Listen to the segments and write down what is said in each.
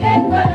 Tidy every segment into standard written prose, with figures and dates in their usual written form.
Get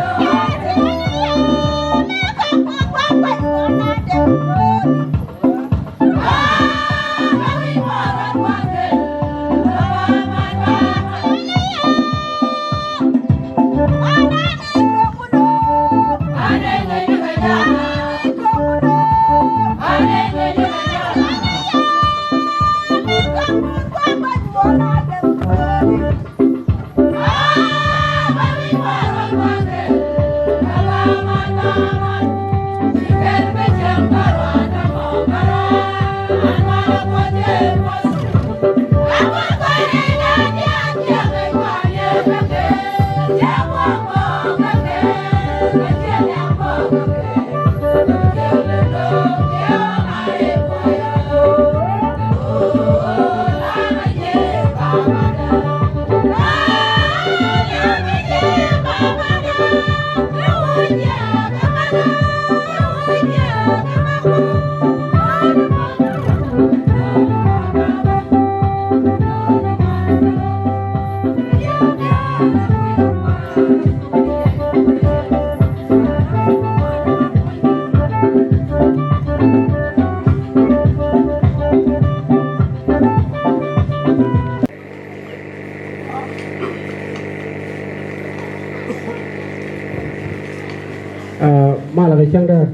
malah kecang dah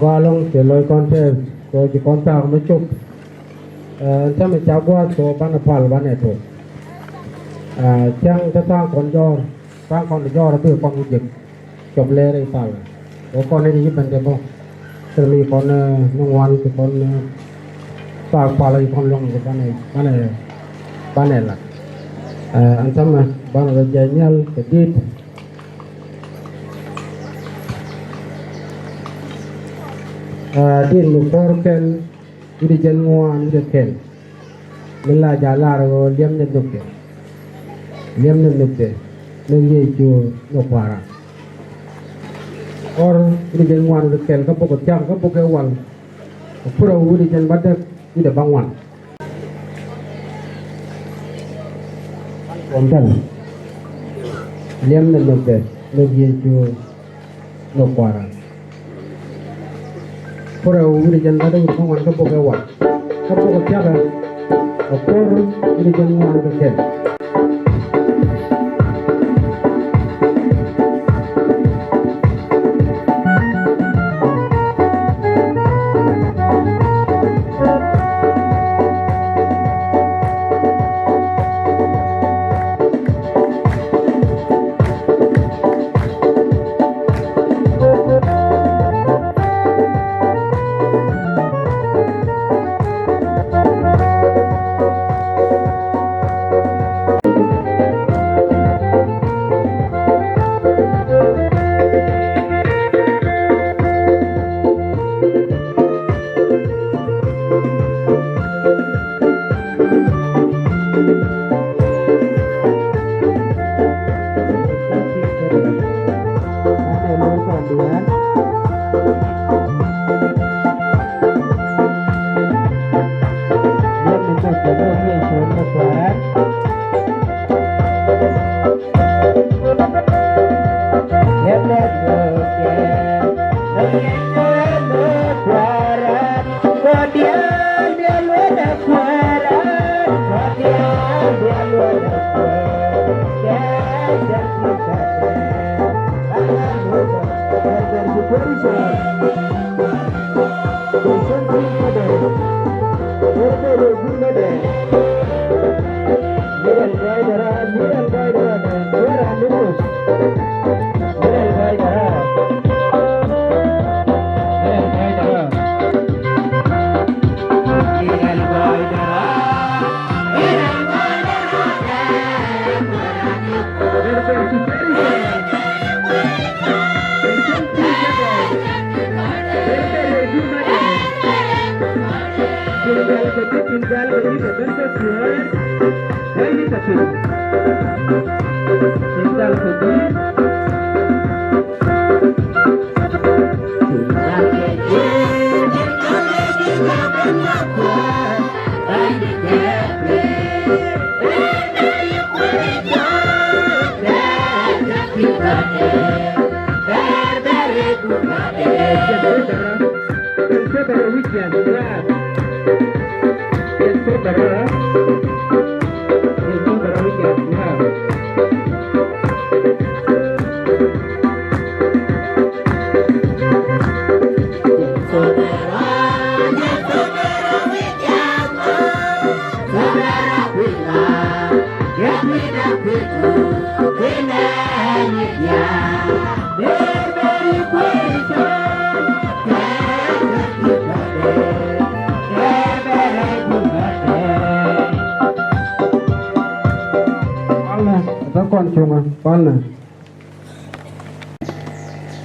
galong seloi kontes so di kontak macuk entah macam gua so ban pal ban itu chang tang konjor tang konjor tu kon ujek job lere pal o kon ni ban demo terli kon nungwan tu kon tak pal kon long ban lah entah mah ban rajanyal kedit din lupor ken udi jenguan udi ken mila jalar go liam ne nukte nungi ju nopara or udi jenguan udi ken kapo ko tiam kapo ke wal pura udi jen badak udi bangwan ondan liam ne nukte nungi ju nopara pura udi jen badak udi bangwan kapo ke wal kapo ko tiam or udi jenguan udi ken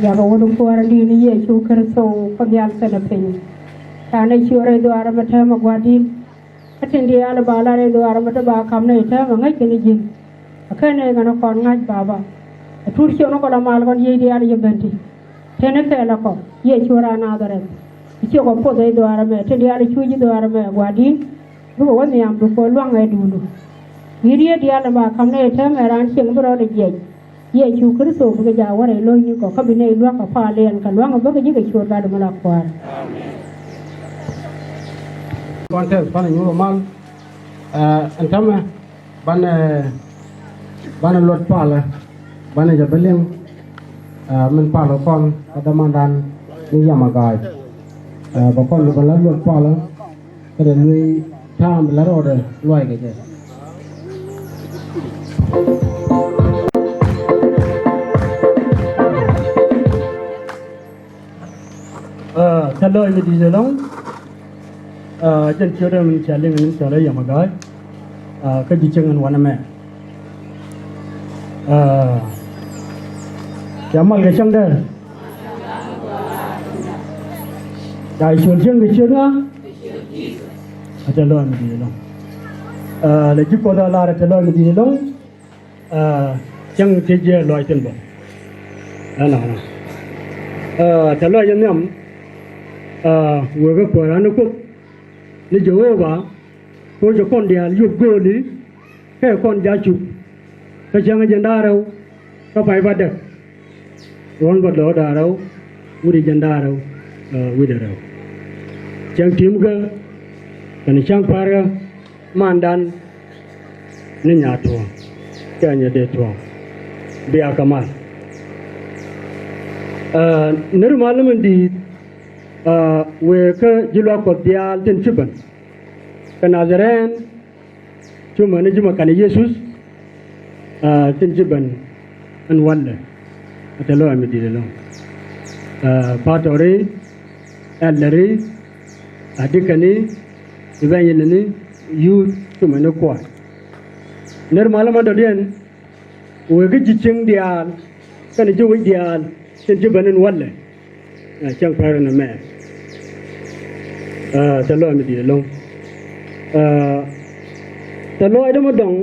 Ya ba wadu kuara di ni ye chu kerso pagyal sana pen tane chure dwara mata magwadi atindi ala bala re dwara mata ba kamne ita mangai kini jin akane ngana kon ngaj baba atur chi ono ko la mal kon ye di ala yebanti tene fe la ko ye chura na dare chi ko po de dwara me tindi ala chuji dwara me gwadi ru woni am du ko luang ai dulu wiriye di ala ba kamne ita meran sing bro de je ye chu kristo bu ga ware lo ni ko ka bine lo ka fa len ka lo nga ga ji ga chu ga de mala kwar kontes ban ñu mal antama ban lot pala ban ja beleng มันปาละก่อนก็ตะมันดันนี่ยามากายบ่ก่อนก็ละยกปาละก็ได้ลุยท่ามละรอดลอยก็เจถ้าลอยไม่ดีจะลงจันเชื่อเรื่องมันจะเรื่องนั้นจะเลยยามากายก็ดิจังวันนั้นแม่Jamal ke chang de dai chul chang ke chang a acha lo mi di long le ji ko da la ra lo mi di long chang te je loi ten bo na ta lo yam yam wo ga ko ran ko ni jo ba ko jo kon dia yu go ni ke kon ja chu ka chang je da ro ka pai ba de Ron bật lỡ đà đâu, đi dân đà đâu, đà đâu. Chẳng tìm cơ, cái chẳng phải là man đan, nên nhà tuồng, cái nhà để tuồng, bia kamal. Nếu mà mình đi, về cái jiwa cột bia trên chụp ảnh, cái Nazaren, chụp ảnh chụp cái Jesus, trên chụp ảnh, anh quanเลยแต่loไม่ดีเลยพาตัวนี้แอลเลอรี่อดีกันนี้อีเวนต์นี้ยูทุ่มนกว่าเนื้อมาแล้วมาตัวเดียนโอ้ยก็จิตจึงเดียร์กันจะวิ่งเดียร์เช่นจะเป็นวันเลยช่างพาร์นแม่แต่loไม่ดีเลยแต่loไอ้ดมดง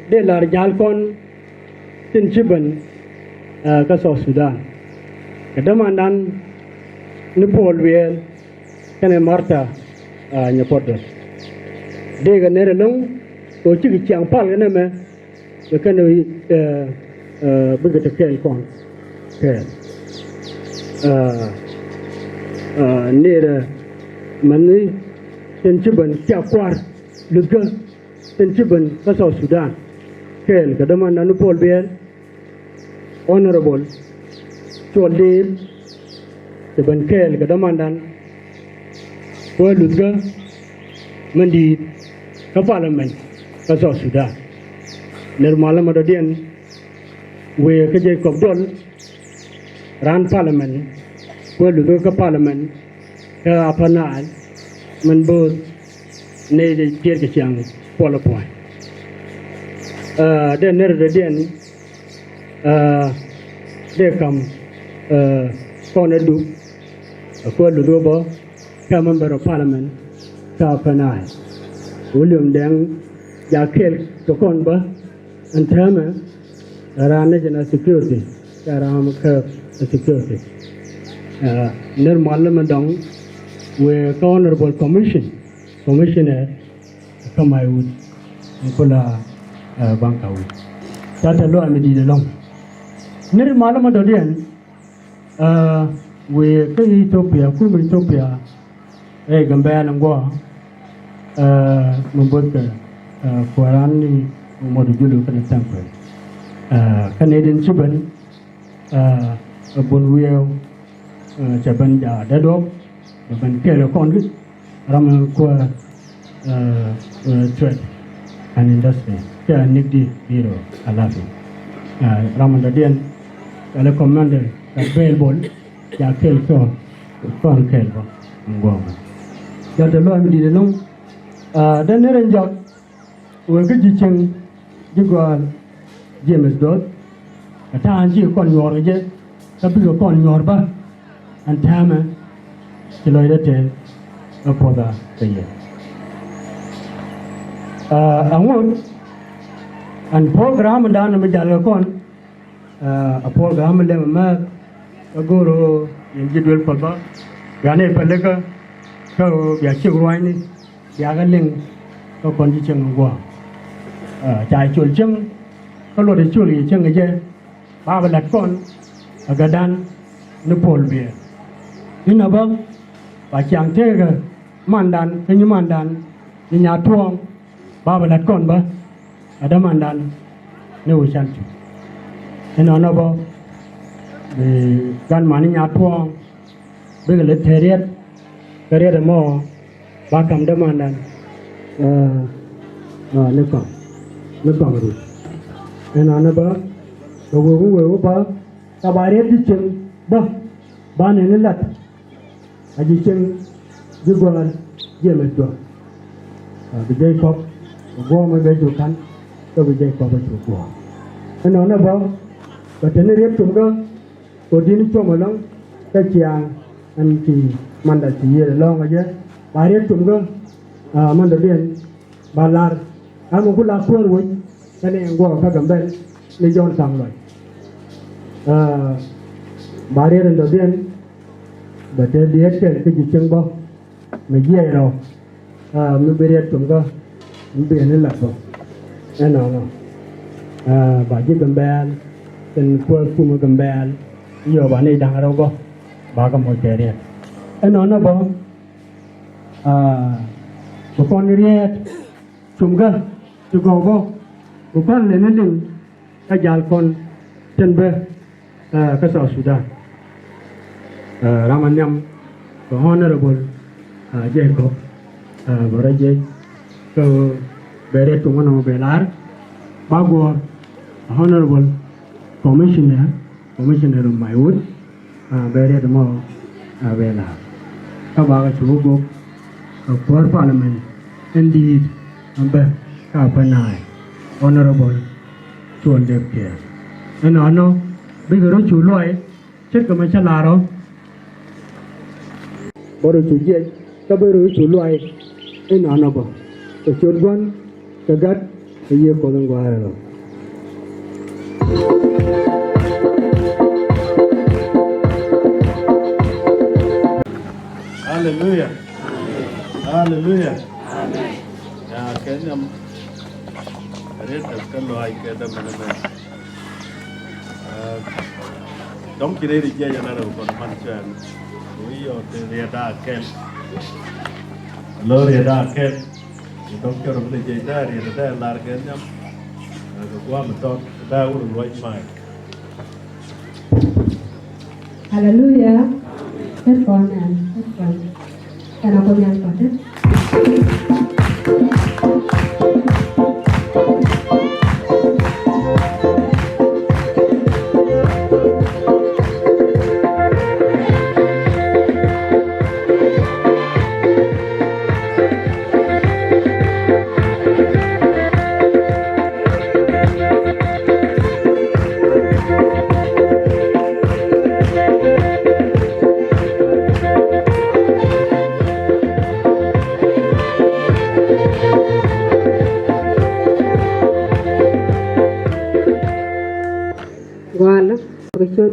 เดลาร์ยาลคอนtin Chiban ka so Sudan kadamanan ni Paul Wiel kana Marta nya podol de ga nere long to chi chiang pal kana me kana bigata kel kon kel nere mani tin Chiban kya kwar luga tin Chiban ka so Sudan kel kadamanan ni Paul Wiel Honorable Chodil the Bankel Gadamandan Luga Mandi Parliament Kaso Sudan Nirmala Madadian where Kaja Kobdol ran Parliament Luga Parliament Apanal Manbur Nade Kirkachang Polapoy then Neradian they come corner do a quarter do member of parliament Tapanai William Deng Yakel Tokonba and Tama around national security around security Nirmala Madong where honorable commissioner Kamaywood Pula Bankawood that's a law and the long Nere malama dodian we ke Ethiopia ku Ethiopia Gambella ngwa mboka kwarani modu julu kana temple Canadian Chiban bonweo Japan ja dadok ban kele kondu ram ko trade and industry ya nigdi biro alafi Ramadadian Kala commander at Bailbol, Yakel Son Kelva, Ngoma. That the law did alone. Then there is Jock, who will get you chang, you go James Dodd, a time you con your jet, a big upon your bar, and Tama, the lawyer tell a brother the year. I won't, and program down the Majalacon. A program le ma agoro individual paba gane paleka ko ya chigwai ni ya ga ling ko kon ji cheng gwa chai chul cheng ko lo de chul yi cheng je ba ba lat kon aga dan nu pol be ni na ba ba chang te ga mandan ni mandan ni nyatuong ba ba lat kon ba ada mandan ne u chan en ana ba gan mani nyatuong be le teriet mo ba kam de manan le ko ru en ana ba wo ba ta ba re di chen ba ne ne lat aji chen ji golan je me to bi jay ko go ma be ju kan to bi jay ko ba ju go en ana ba ba tene re tum ga ko din cho ma lang ta chiang an ti man da ti ye long ga je ba re tum ga man da den ba lar a mo ku la ko ro ta ne go ka gam ben le jon sang loi ba re da den ba te de te ke ji cheng ba me ye ro me be re tum ga me be ne la ba en no ba ji gam benเป็นพวกผู้มือกำแบนเยอะบ้านในดังเราก็บากำมวยเจริญไอ้นอนนะบ่บุคคลเรียกชุมกันจุกบ่บุคคลเลยนั่นหนึ่งขยายคนเช่นเบก็สอสุดารามันยำก็ฮอนระบุเจ้าก็บริเจก็เบรตุมันเอาเบลาร์บางวัวฮอนระบุCommissioner of my wood, very more Vela. About to book of poor parliament, indeed, Kapanai, honorable, to on their care. And honor, bigger to Loy, check a machalaro. Boro to get, Kabaru to Loy, in honorable. The short one, the gut, the year calling Guarelo. Hallelujah. Hallelujah. Amen. Ya kenyam red kan loai ke da mana. Dom kire ri je ya na ro kon man chan. Ui yo te ria da ken. Lo ria da ken. Dom ke ro le je da ria da lar kenyam. Ko kwa ma to da u ro wai mai. Hallelujah. Hết con à, hết con. Cái nào con nhận còn hết.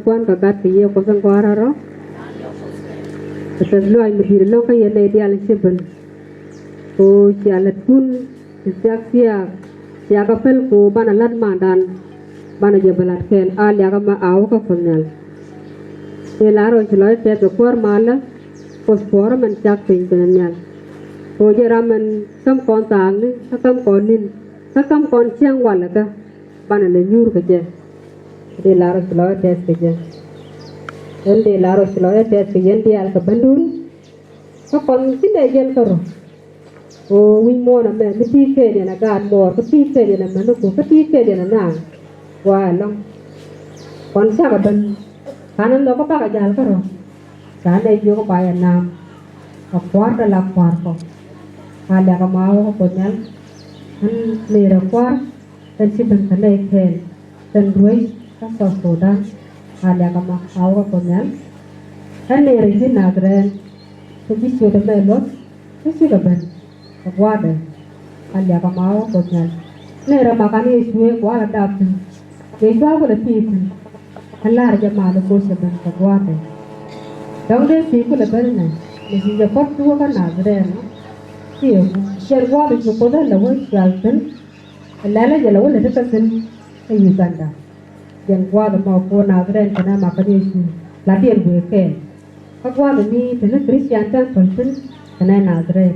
Quan cả cát thì có sang qua ra đó,แต่ลอยมาดีแล้วก็ยังเลยเดียร์เชื่อเป็นโอ้เสียเล็ดคุณเสียกับเฟลกูบ้านลัดมาดันบ้านเจ็บลัดแขนอาเลียก็มาเอาก็คนนั้นเวลาเราจะลอยแต่ตัวควรมาแล้วพอสปอร์มันจักเป็นตัวนั้นโอ้ยรามันกำก่อนต่างนี่ถ้ากำก่อนนินถ้ากำก่อนเชียงวันแล้วก็บ้านเลยยูร์ก็เจเดลาร์สลอยเทสก็เจเดลาร์สลอยเทสก็ยันเดียร์ก็บันดุนก็คนที่ได้ยันก็รู้โอ้วิมอนะแม่ไม่ตีเคเนี่ยนะการบอดก็ตีเคเนี่ยนะมันก็ก็ตีเคเนี่ยนะน่ะว่าลองคนชาก็เป็นฐานนั้นเราก็ปากอาจารย์ก็รู้ฐานในโยกไปอันนามก็ควาดระลับควาดก็หาเดียก็มาเอาคนนั้นอันนี่เราควาดเป็นสิ่งเป็นสันเลยแทนเป็นรวยก็สอดโซดาหาเดียก็มาเอาคนนั้นอันนี้เรื่องที่น่าเรียนทุกที่ช่วยทำได้ลดไม่ใช่กับเป็นkuat deh, alia kamau kocan. Nera makan ini kuat ada pun. Jika aku lebih pun, halar je malu kocan kuat deh. Jangan deh sih aku lebih nih. Mesti cepat tua kan ada no. Sih, kuat itu kuda lawan jalan. Lala jalan lebih kesan kayu ganda. Yang kuat mau kuat ada karena makan ini latihan bukan. Kuat ini karena Kristian kan penting karena ada.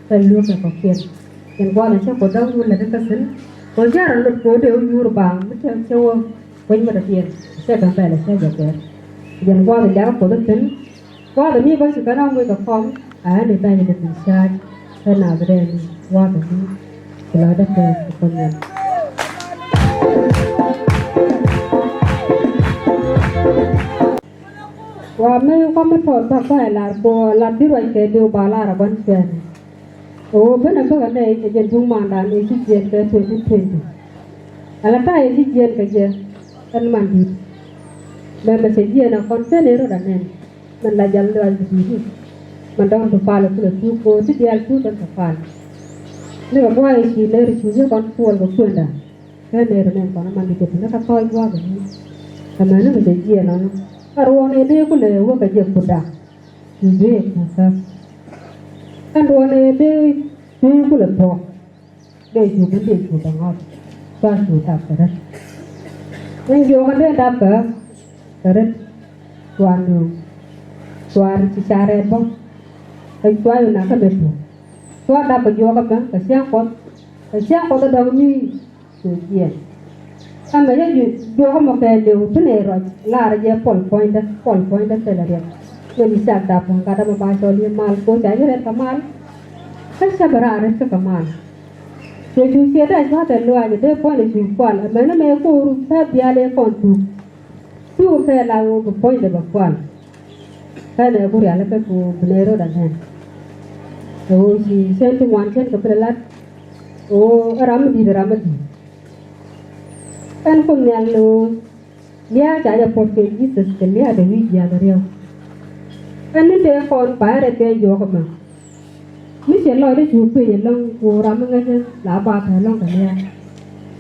Terlalu berpikir, yang gua macam kodang dulu ada kesan, kerja orang lu kode orang bang, macam cewek, quên mà được tiền sẽ cần phải là sẽ được tiền dần qua thì giá của đất tính qua thì như vậy sự cái nào người gặp phong để tay được tiền sai thế nào về đây qua thì là đất tiền của con người qua mấy con mấy phật bác phải là đi rồi cái điều bà là vẫn tiền bên này cái này thì dân chúng mang đàn đi chuyện cái chuyện là tay đi chuyện cái gì kan mandi dan masih dia nak konsen itu dan nen man la jalan luar begini man dah untuk pala tu tu ko tu dia tu dan kafal ni apa yang si ler suju kon puan ko puan dah kan ler nen kon mandi tu nak kau gua begini karena ni masih dia nak ruang ni dia ko le wa ka je puda ni masa kan ruang ni dia ko le to dia juga tengok pas tu tak ada nên vô cái đứa đáp cỡ rồi toàn chỉ xa rèn bông cái toàn là cái bể toàn đáp vô cái sáng có đầu như sự kiện anh ấy vô cái một cái điều thế này rồi là giờ point đó thế là được nên đi sang đáp hàng cả đáp bài rồi đi mal cố chạy cái mal cái sao bả ra cái mal Jadi chúng ta sẽ thấy là những cái point là quan, mà nó mới có phải bia lên con tu phải là cái point là quan, cái này cũng là cái của bên đó đang rồi thì xem cái quan trên cái phần lát, ram đi, kan cũng nhận luôn, dia chạy ra một cái gì đó dia ada video đó, kan ini dia con phải là cái gì cũng mà mình sẽ nói để chụp về lòng của ram ngay trên lá bạc hay lòng cái này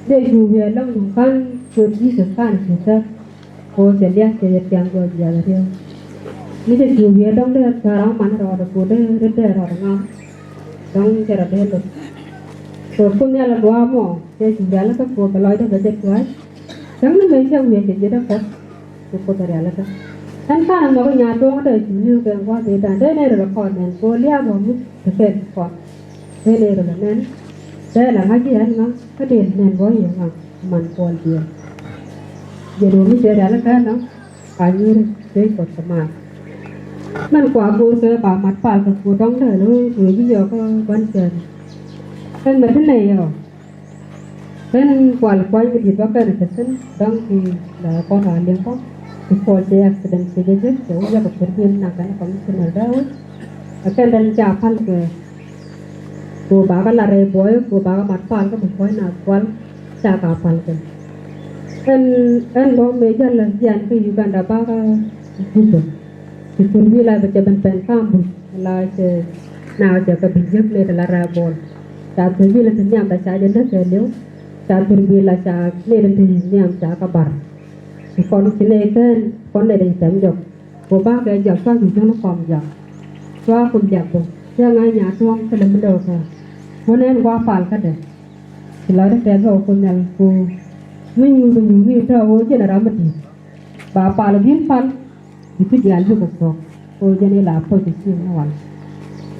để chụp về lòng dùng khăn chụp gì sẽ khăn sẽ ta cô sẽ lihat sẽ tiếng của dia là điều mình sẽ chụp về lòng để sekarang mana rồi cô để rồi ngon lòng sẽ là để luôn rồi cô nhà là đóa mỏ sẽ chụp về là các cô cái loại đó phải chết quái chẳng nó mấy trong việc gì đó cả cô ta là cái anh ta là cái nhà trống ở chủ như cái qua thế đây này là con này cô lia vào mức thực hiện con đây này là nên đây là cái gì anh nó cái tiền nên có gì mà mình còn tiền giờ đồ mới chơi là cái nó phải như thế còn mà mình quả cô sẽ bảo mặt phải của cô trong đời luôn rồi bây giờ có quan trọng nên mà thế này rồi nên quả là quay cái gì đó cái này thật đang thì là con là liên quan before the accident saja so ya bepergian nak kan komisioner dah akan dan japan ke ko baga lare boy ko baga matpal ke boy nak kwal sa kapal ke kan lo meja lanjian ke Uganda baga itu bila baca benpen kampus la se nàoจะke bijak le lara bol sa bila senyam da saja dah ke leu sa bila sa le dan senyam sa kabar con cái này tên con này để tạm dọc của bác cái dọc qua thì cho nó còn dọc qua cùng dọc rồi cho ngay nhà chuông cái lần đầu rồi hôm nay qua phản cái đấy thì nói cái rồi con nhà cô mình dùng như thế thôi chứ là đâu mà đi bà phản là biến phản thì cứ dán vô cuộc sống cô cho nên là phải tự nhiên nó hoàn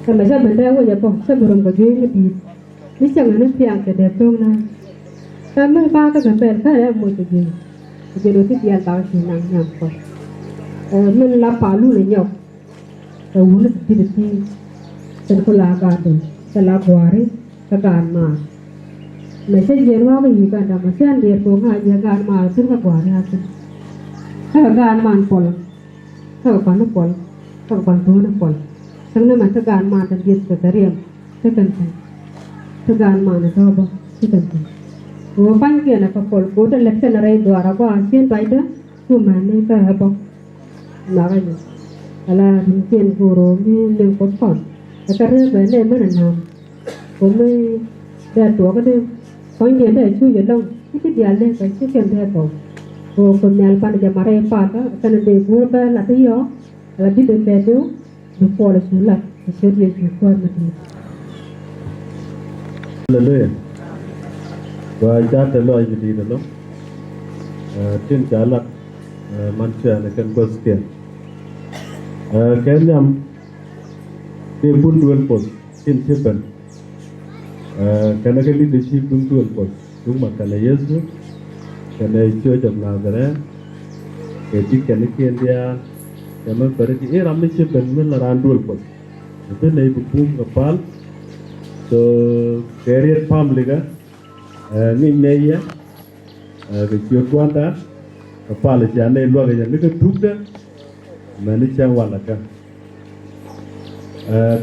còn bây giờ mình đeo cái gì không sẽ bơm cái gì cái gì biết chẳng là nó thiang cái đẹp không nào cái mấy ba cái bền cái này một cái gì jadi tu dia tahu sih nang nyampe. Men lapa lu le nyok. Ulah ti sekolah garden, sekolah kuari, sekolah ma. Masa jenuh apa ini kan? Masa dia punga jaga ma sekolah kuari aja. Sekolah man pol, sekolah nu pol, sekolah tu nu pol. Sekarang masa sekolah ma terjadi sekarang, sekolah ma nu tahu apa sekarang. वो पानी के ना couple coat lecture ना रही द्वारा को आसियन पाइडा तो मैंने कहा बो नागा जो अला रिंचेन गुरो में लें कोट कौन अगर ये बने में नाम वो में dah tua cái đây có nhiều để chui ở đâu cái dia lên cái chuyện thế thôi वो con nhà pan giờ mà rây pan đó cái này để mua về là cái gì là đi đến về đâu được bỏ là xuống là sẽ đi được qua mà đi và cha tới lời gì đó lắm trên trả lạc manusia này kan question cái nhầm để pun dual pos trên thế bên cái này cái leadership đúng dual pos đúng mà cái này yes cái này chưa chậm nào rồi đấy cái chỉ cái này kia dia cái mình phải cái làm mấy chuyện mình là làm đuổi bớt itu này bụng bụng kapal so career farm liga ni này ya cái chuyện quan đó kapal là cái này luôn cái cái thuốc đó mà nó chẳng hoàn là cả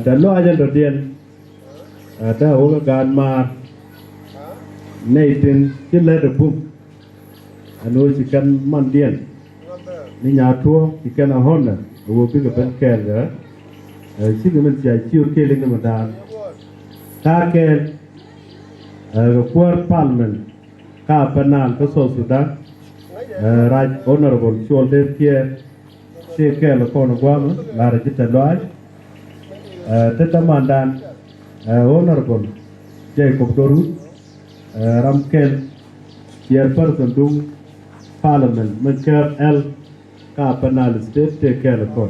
dan lo aja terdian ada orang gan ma này trên cái lề đường bụng anh ơi chỉ cần man điền ni nyatuong chỉ cần là hòn nè vô biết cái bên kèn nữa chỉ cái mình chạy chiêu kê lên mà đàn ta kèn cái quart parliament ka penal cái số sudah right honorable shoulder kia sẽ kèn là con của mình là cái chuyện đó tetap mandan honorable Jacob Doru ramken chairperson dung parliament mencher L ka penal state take care of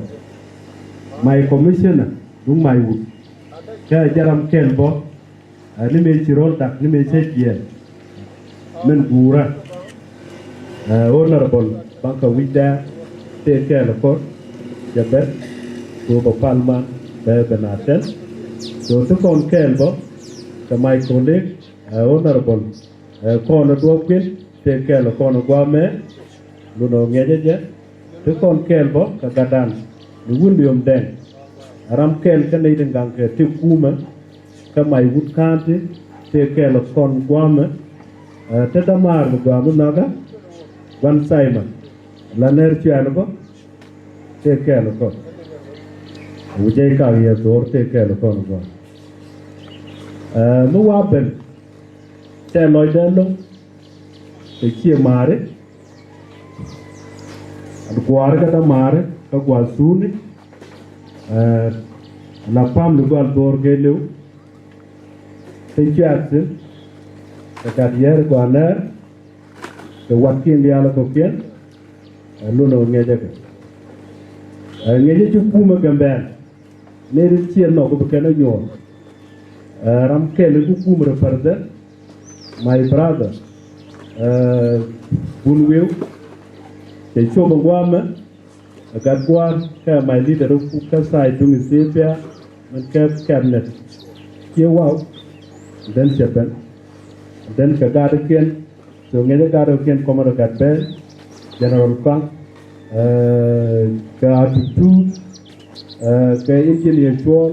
my commissioner dung my wood ka jaram ken bo ni me chirol tak ni me cheje men gura honorable banka wida take care of jabet to parliament be benaten so to kon ken bo ka my colleague honorable kono dwopin take care of kono gwame luno ngejeje to kon kel bo ka gadan ni wundium den ram kel ka nei dengang ke ti kuma ka mai wut kanti te kel kon gwame te damar gwame naga wan saima la ner chiano bo te kel ko wujay ka ye dor te kel kon gwame mu waben te loy delo te chi mare guar ka mare ka gual suni la pam lu gual dor ke lu te chat ka carrier guaner ke wakin dia la ko pien lu no ngeje ka ngeje chu kuma gamben ne ri chien no ko ke na nyo ram ke lu kuma re parda my brother bunwiu để cho bằng qua mà gạt qua cái máy đi để đâu cái sai trong Ethiopia mình cái cabinet kia wow đến Japan đến cái gạt kiên rồi nghe cái gạt kiên có mà gạt bé general Kang cái attitude cái intellectual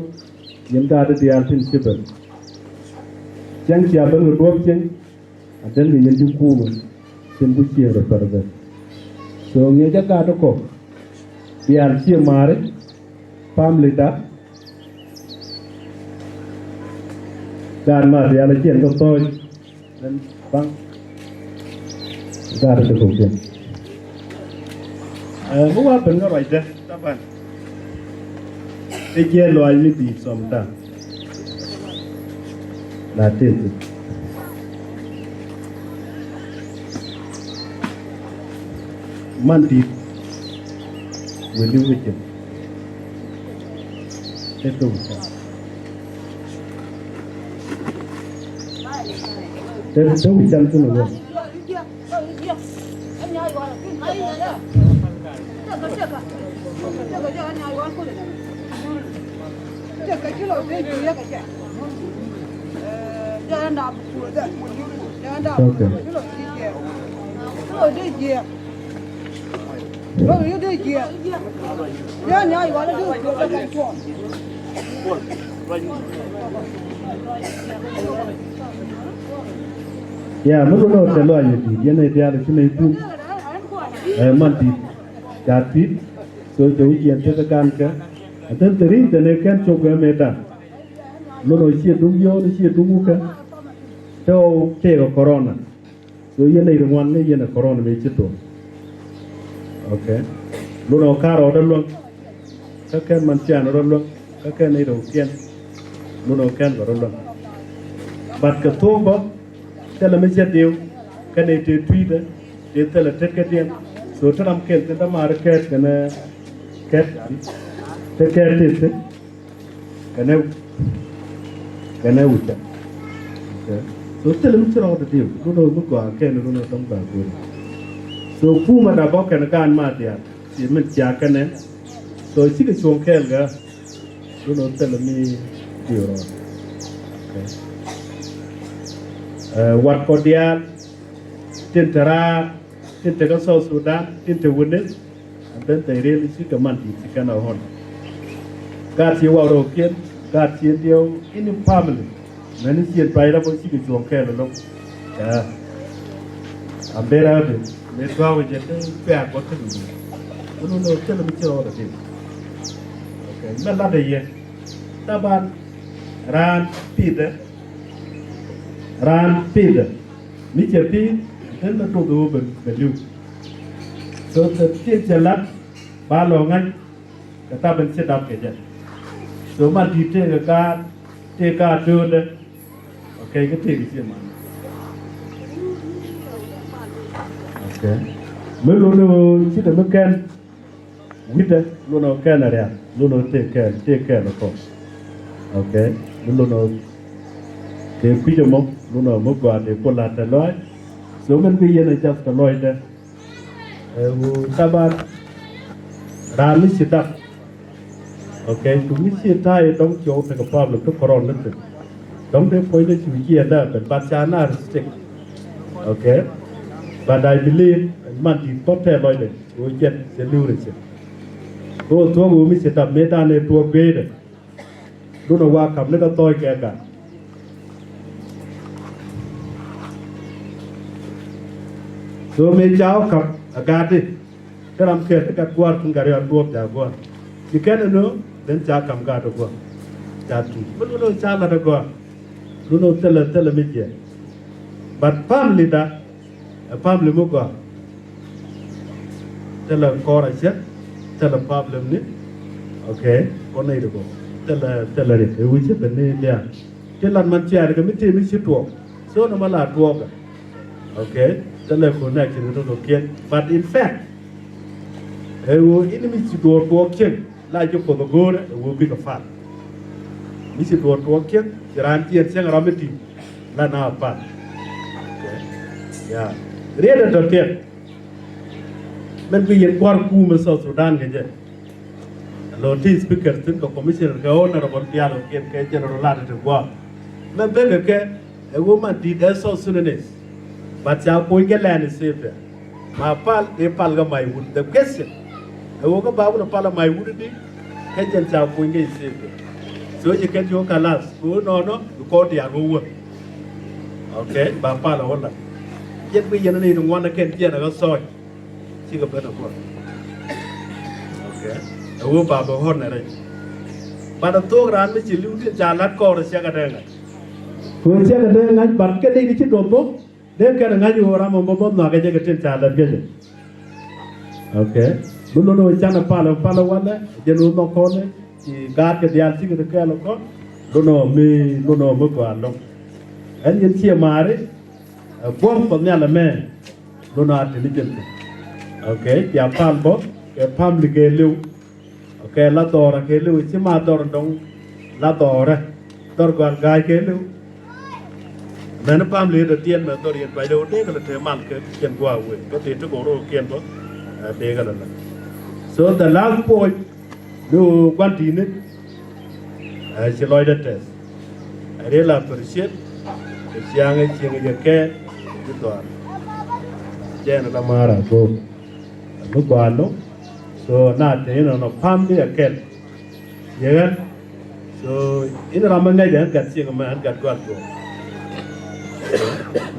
những gạt đi ăn trên Japan chẳng chỉ là người đuổi chân đến người dân Trung Quốc trên cái chia rồi phải vậy so nghe chắc cả đó biar chia mare family ta dan mà dia là chuyện của tôi nên bang ra được câu chuyện hôm qua bên cái bài đó các bạn cái chia loại như gì xong ta là thế man deep will you with him let's go there's so much something in there okay vâng, đây kìa. Nhá nhá, gọi là đưa cái cảnh của. Ya, mức độ sẽ loại gì thì này ra được cái này cũng man đi, chặt đi, rồi chỗ chuyện cho các can cái, tên từ riêng từ này cái chỗ cái mẹ ta, nó nói chuyện đúng vô, nói chuyện đúng cái, theo theo corona, rồi cái này là ngoan này là corona về chết rồi. Okay. Lúc nào caro đó luôn, các cái mình chèn đó luôn, các cái này đầu tiên, lúc nào kén vào đó luôn. Bắt cái thuốc bó, thế là mình sẽ điều, cái này thì truy đấy, để thế là chết cái tiền, số cho làm kén, thế ta mà cái này, cái thế, cái này uống. Số thế là mình sẽ làm được điều, lúc nào mức quả kén, lúc nào trong bảng của so kuma da bokan kan ma dia si men tia kanen so si ke chon kel ga do no tel mi dioro wat ko dia tentara tentara so Sudan tentara wunes dan tayre si ka man ti kana hon ga ti wa ro ken ga ti dio in family mani si pai ra bo si ke chon kel lo ambera de me twa je te pa ko te no no tel mi choro da tin okay na la de ye taban ran pide mi che pi ten na to do be lu so the tin che lat ba lo ngai ka ta ben se dap ke je so ma di te ka do de okay ke te ki ma okay me lo no si de me kan wita lo no kan area lo no te kan ko okay lo no te pide mo lo no mo gwa de ko la ta loy so men bi yena just ka loy de tabar rami sita okay tu mi sita e dong jo te ka problem to koron net dong de point de chu ye da ben ba cha na stick okay but I believe man di pote loy de o jet se lure se ko to go mi sita meta ne to be de do no wa kam ne ka toy ke ka so me chao kap agade karam ke ta kwar kun gari an duop ja go you can know then cha kam ga to go cha tu no cha la to go no tell me je but family da family mo go tell a kora che tell a problem ni okay ko nei do go tell re e wi che ben ni ya che lan man che ga mi te mi chi to so no mala to ga okay tell a connection to get but in fact wo inimi ci do ken la jo ko go wo bi ko fa mi ci do ken ran tien sen rameti la na pa ya reda do ken men bi yen kwar ku me so Sudan ge je lo ti speaker tin ko commissioner ga ona ro dia lo ken ke general la de go men be ke e wo ma di da so Sudanese but ya ko ge la ni se ma pal e pal ga mai wud the question wo ka babu na pala mai wudi di ka jan cha ko ngai se so je ka jo kalas ko no ko dia go wo okay ba pala wala jet bi yen ni ngwan na ken tia na ga so chi ga ba na ko okay wo ba ba hon na re ba da to ran mi chi lu ti cha lat ko ra sia ga de nga ko sia ga de nga ba ke de chi do bo de ka nga ju ra mo bo na ga je ga tin cha lat ge je okay bulo no chana pala wala jenu no kone ci gar ke dial ci ke kala ko do no mo ko ando en yen ci mare bom ko nyala me do no ati ni jente okay ya pal bo ke pam li ke lew okay la dora ke lew ci ma dor dong la dora dor gal gai ke lew men pam li de tien me dor yen bay do de ko te man ke ken gwa we ko te to go ro ken bo de ga la so the last point do quantine she loyda test I really appreciate the young je ke to jen la mara go no gwalo so na te no pam de ke yegan so in ramanga ja gat sing ma gat gwal go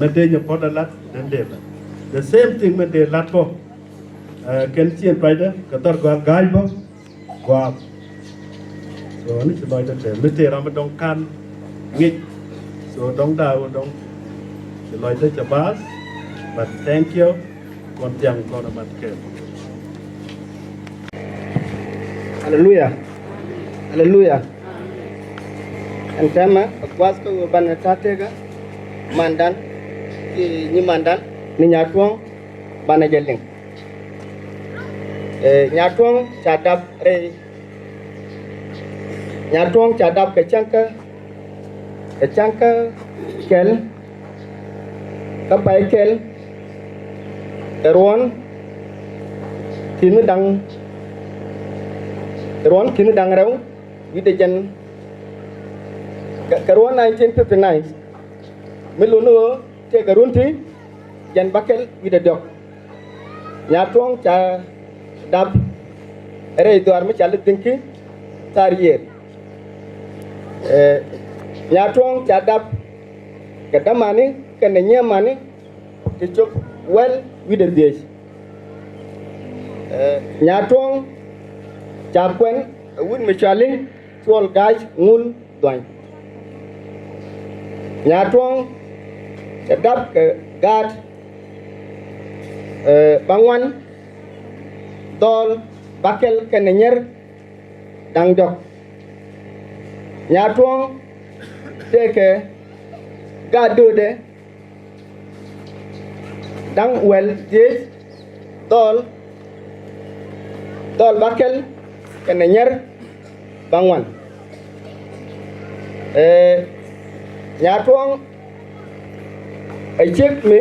na te nyo poda lat den de the same thing me de lat ko ken chien paida katar gwa gaibo gwa so ni se loida te mete ram dong kan ngik so dong da dong se loida chabas but thank you kon tiang kon mat ke hallelujah and tema akwas ko ban tatega mandan ni mandan ni nyatuong bana jeling nyatuong chadap ke changka kel kapai kel erwan kinu dang ruan kinu dang rau ide jan karuan 1959 melunu te karunti jan bakel ide dok nyatuong cha dab ere itu armi chalit dinki tariye nyatuong cha dab kadamani kenenya mani tichop well with the days nyatuong cha kwen wun michali tuol gaj ngun doin nyatuong cha dab ke gad bangwan dol bakel kenenyer dang dok nyatuong teke gadude dang wel jes dol bakel kenenyer bangwan nyatuong chek mi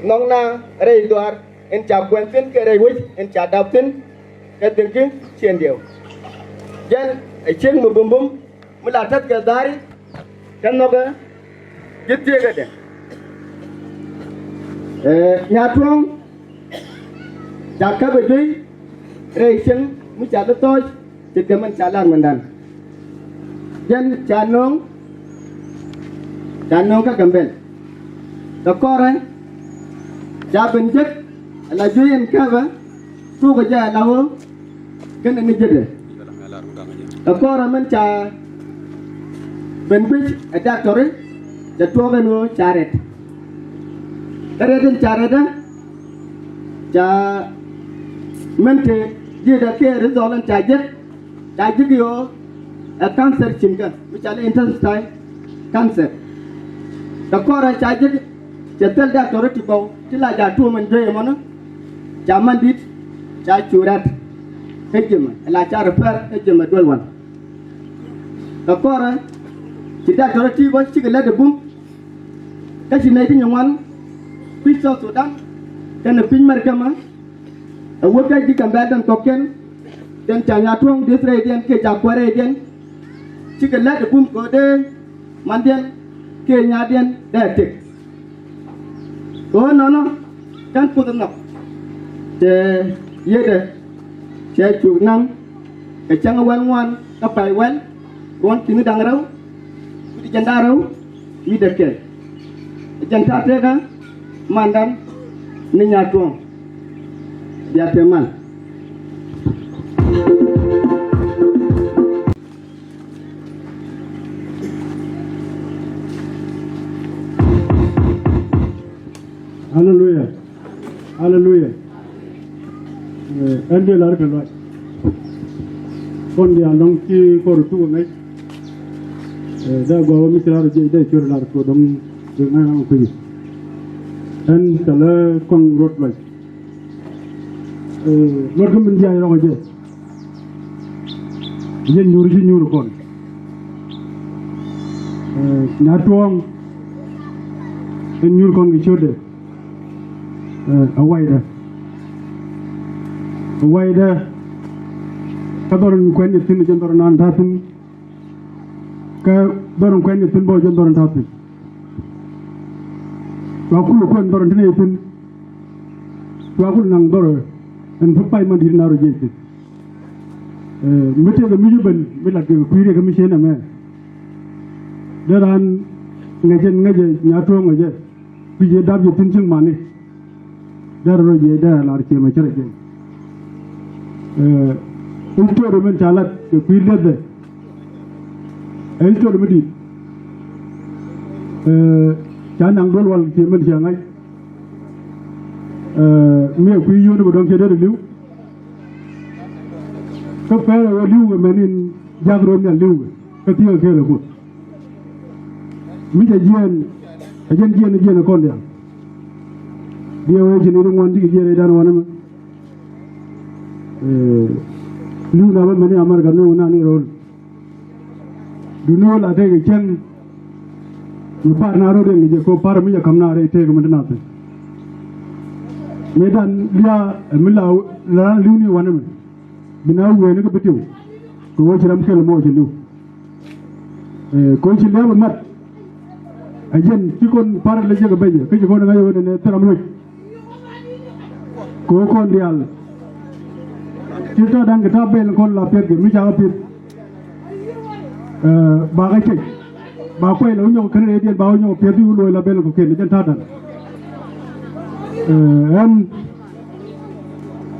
nong na rei duar en cha kwentin ke rei wit en cha daptin ke tinki chen dio jan chek mu bum bum mulatat ke dari kan noga gitte ga de nyatuong cha ka be dui rei chen mu cha to toy te ke man cha lan mandan jan cha nong ka gambel da kore cha benjek la juyen kaba tu ko ja lawo ken ni jede da kore man cha benbich ada tore da to beno charet kare den chareda cha mente je da ke rezolan cha yo a cancer chinka which are intestine cancer da kore cha jetel da tore tipo tila da tu man dre mono jaman dit cha churat hejema la cha repair hejema dolwan da kore kita tore tipo chigala de bum ka chinai tin ywan pizza sudan dan pin markama awoka di kambal dan token dan chanya tuang disre dian ke jakware dian chigala de bum ko de mandian ke nyadian da tek oh no kan putun nak te yede che chu nang ke chang wan ka pai wan ron kinu dang rau di janda rau ni de ke janta te ka mandan ni nyatuong dia teman Hallelujah. Hallelujah. Ende lar ke loy. Kon dia long ki kor tu ngai. Da go mi klar je de chur lar ko dom de ngai ang ku. En kala kon rot loy. Lor ko min dia ro je. Yen nyur kon. Na tuong en nyur kon ki churde. Away there kadoron kwen tin jendor nan tatin ka doron kwen tin bo jendor tatin wa kullu kwen doron tin tin wa kullu nang dor en fupay man dir naro jeti mete ga miju ben mila ga kuire ga mi sena me daran ngaje nyato ngaje bije dabje tin ching mane daro je da lar che ma chere je ulto do men chalat ke kuirle de ulto do medi chanang dol wal che men jangai me ku yu do don ke de liu ko fere liu menin jagro ne liu ko tiyo ke le ko mi je jien kon dia dia we jini dum wandi jere dan wana lu na ba mani amar ganu na ni rol du no la de chen ni par na ro de ni ko par mi ya kam na re te ko mena te medan lia mila la luni wanam bina we ne ko betiu ko wo jiram kel mo jindu ko ci lew mat ajen ci kon paral la jega beje ke ko nga yone ne taram lo ko kon dial ci to dang ta bel kon la pet mi ja pet ba ga ci ba ko la ñoo kan re dial ba ñoo pet yu lo la bel ko ken jan ta dan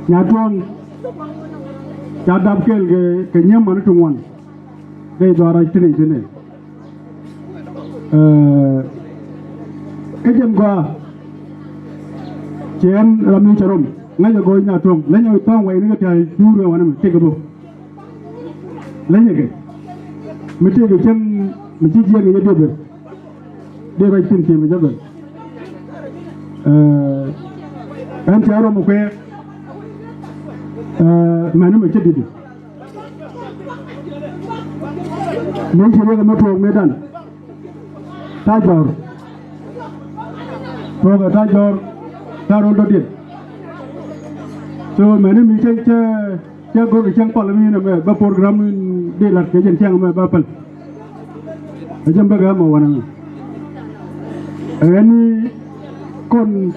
nyatuong jadam kel ke nyam man tungwan dei dwara tini tini ke jem gwa chen rami charom ngai go nyatuong lenyo tong wai ni ta juro wana te go lenyo ke mi te ge chen mi ji je ge de ba tin ke mi jabal kan charo mo kwe manu me chedidi non chero ga moto medan tajor to ga tajor taro do dit so manu mi che go ga chang pal mi na me ba program de lat ke jen chang me ba pal ajam ba ga mo wana ani kon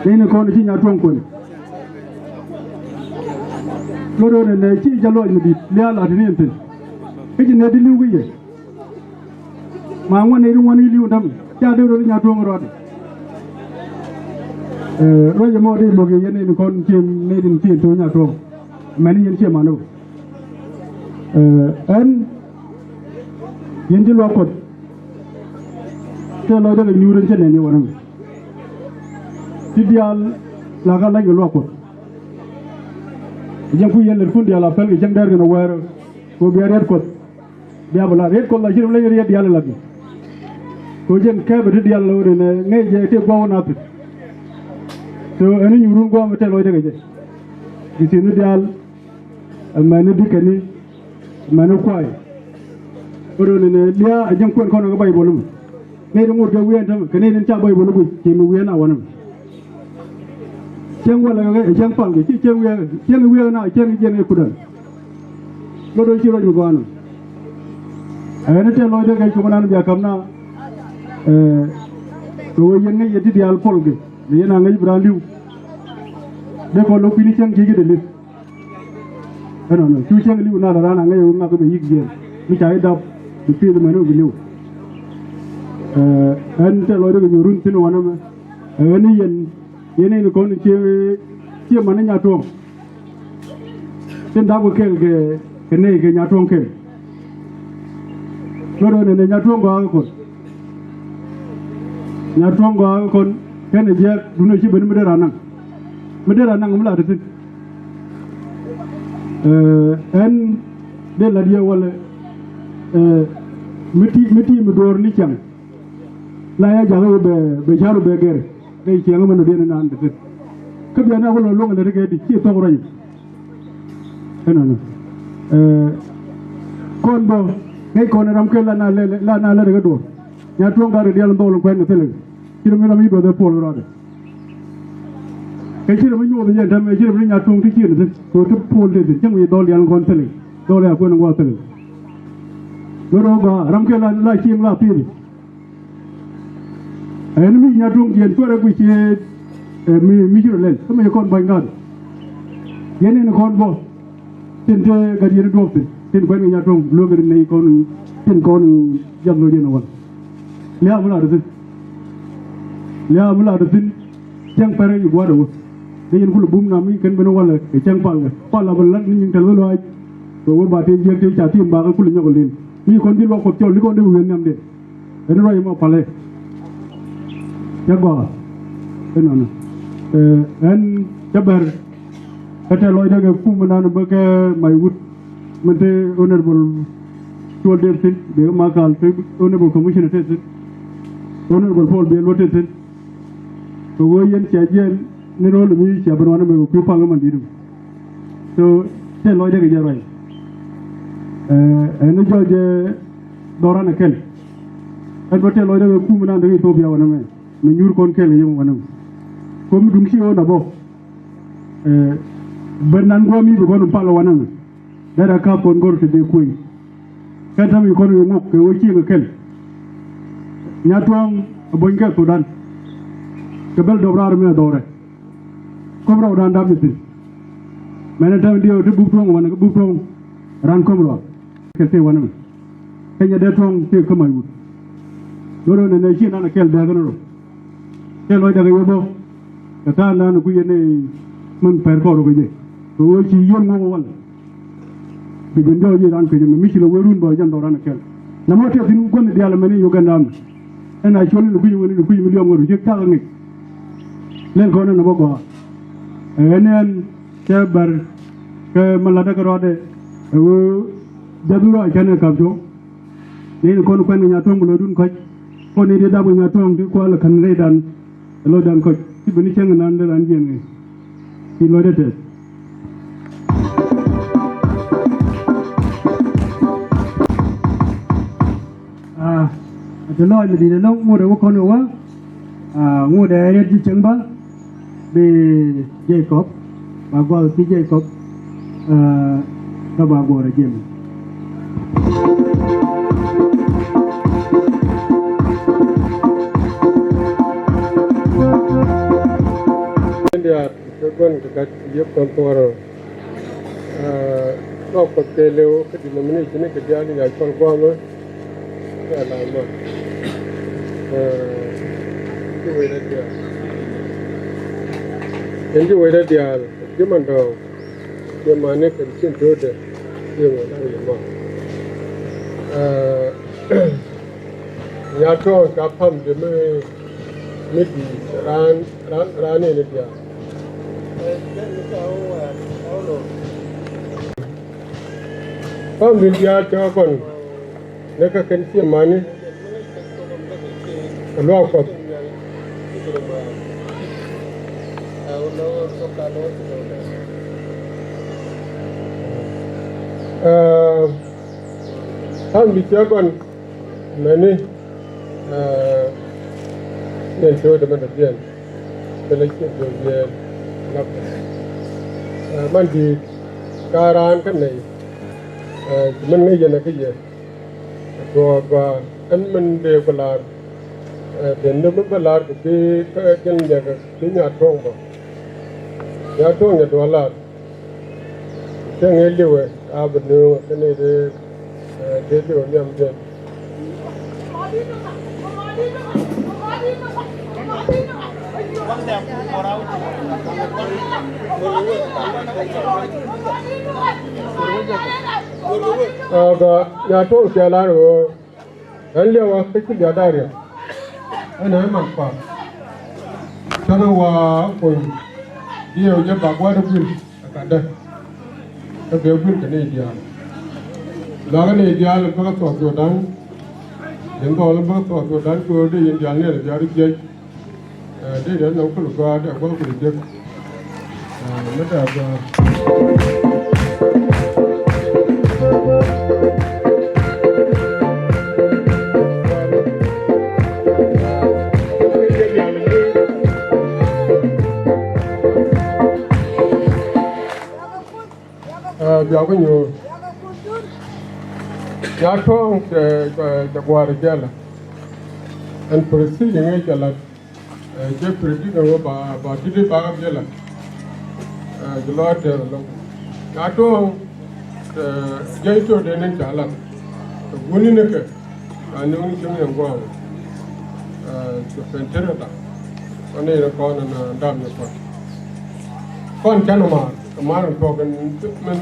dene kon ci nyatuong kon loro ne ci jalo ni di liala de nenten e ne di liwu ye ma ngone ri woni liwu dam ja de ro nyatuong rode roje mo de mo ge yene ni kon ci ne din ci to nyatuong mani yen ci mano en yen di lo ko te lo de nyuren ci ne ni wonam dial la ga la lo ko jang fu yelle fu dial appel jang der no wero ko bi red ko bi abula red ko la jirum la yeri dial la bi ko jen ke be dial lo ne ngay je te go na pi to ani nyurun go ma te lo de je di sinu dial amane dikani manu kwai oro ne dia jang ko no ga bay bolum ne do ngur ga wiyan tam ke ne den cha bay bolum ki mu wiyan awanam cheng wala ga cheng pal gi cheng we na cheng jene kudan lo do ci ro go anu ayene te lo de ga ko nan biya kamna to yen ne yedi dial pol gi yena ngai brandiw de ko lo pini cheng gi de lis ano no tu cheng liu na la rana ngai nga ko be yig gen mi chai dab tu pi de manu gi liu an te lo de ga run tin wana ma ayene yene ni kon ci man nyatuong ten da ko kel ke ne ke nyatuong kel loro ne nyatuong go ko ken je duno ci ben medera nang mula de en de la dia wala miti mi dor ni chang la ya jago be jaru be gere dai ci ngam no de na ande ke bi na ko lo ngale rek di ci to roy non kon bo ngay ko na ram ke la na le rek do nya to ngare di ala ndolo ko en tele ci mi la mi do de pol rode ke ci mi ñu do ñen tam ci mi nya to ti ci ne ko to pol de jang wi do yal kon tele do le ko ngwa tele do ga ram ke la ci la piri en mi nyatuong jen ko rek ci mi juro len ko me kon bangal yene ne kon bo tente ga yene do ten ko mi nyatuong lo ga ne kon ten kon jam lo yene won le amula de tin jang pare yu bo do de yen ko bum na mi ken beno wala e jang pala ba lan ni tel lo ay to wo ba te je te cha tim ba ko lu nyogol len ni kon di lo ko tiol li ko de wen ñam de en roy mo pale jago non en jabar kata loy daga fu manan ba ke may wut mante honorable tol dem tin de makal te honorable commissioner te honorable Paul be lote te to wo yen ci ajen ni rolo mi ci abana me ko parlement didu so te loy daga jaroy en joje dorana kel en bote loy daga fu manan daga Ethiopia wana me mi ñur kon kel yum wanam ko mi dum ci o da bo benan go mi go no palo wanan da ka pon gor te de koy ka tam ko no mo ko wo ci ga kel nyatuong boñ ka ko dan ke bel dobrar me dore ko bro dan da bitin mena tam dio te bu tong wan bu tong ran ko bro ke te wanan ke nya de tong te ko may wut loro ne ci na kel da gano ke loy daga yobo ka ta na ku yene man per ko ko je ko wo ci yon mo wal bi gndo ji dan ko je mi ci lo werun bo jam do ran kel na mo te tin gonne di yalla mani uganda am ena choli lu woni ku million ngoro je ta ngi len ko na bogo enen te bar ke malada ko rode wo jaduro jane kabjo ni ko ko nya tong lo dun ko ko ni de dabu nya tong ko ala kan re dan lo dan ko ti bini cheng nan de dan jeng ti lo de te de lo ni de lo mo de ko no wa ngo de ye ji cheng ba be Jacob ba go ti Jacob ka ba go re jem India gon ka yep kon toro ko ko tele ko di nomine jine ke dia ni ya kon ko ma ya la ma ki we da dia enji we da dia ki man do ke mane ke chin do de ye mo da ye ma ya to ka pham de me mi di ran ne dia pham de dia cho kon ne ka ken si mane lo ko pham de dia kon mane nên chơi để mình được tiền, để lấy tiền được tiền, lắm. Mình đi caran cái này, mình nghĩ là cái gì, rồi và anh mình đều có làm, tiền nước có làm cái chân nhà cái nhà thôn mà, nhà thôn nhà đó là cái nghề liu ấy, bên nước cái này để liu nhầm tiền. Ya to ke la ro an le wa ke ya da re ana ma pa ta no wa ko dio je ba kwa do bil ka da ta be bil ke ne dia la ga ne dia le ba to to dan den ko le ba to dan ko de yin dia ne ya ri je de de no ko ga da ko ko de ma da ga ya ko nyu ya to ke gwa re jala an presi nge jala je presi ko ba ti ba jala jalo te lo ya to je to de ne jala guni ne ke an ni chim ne gwa to pentere da ane ne ko na dam ne ko kon chanoma kemarin kau kan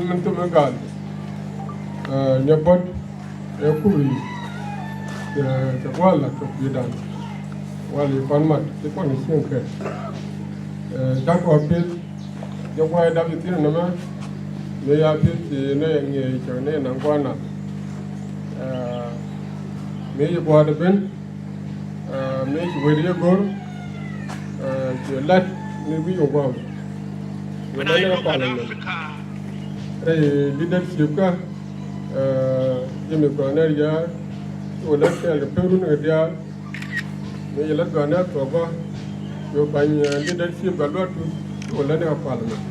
mentu megal, nyebut, kuri, sekolah tu bidan, wali panmat, sekolah ni singkat, dah kau habis, jauh kau dah habis ni nama, ni habis ni yang ni macam ni nangkuana, ni kau ada ben, ni kau dia gor, jelat ni biar kau. Mana parlimen, leadership ka, jemi koner ya, ulat ke Peru ne dia, ni ulat koner proba, yo ban leadership a lot to let the parliament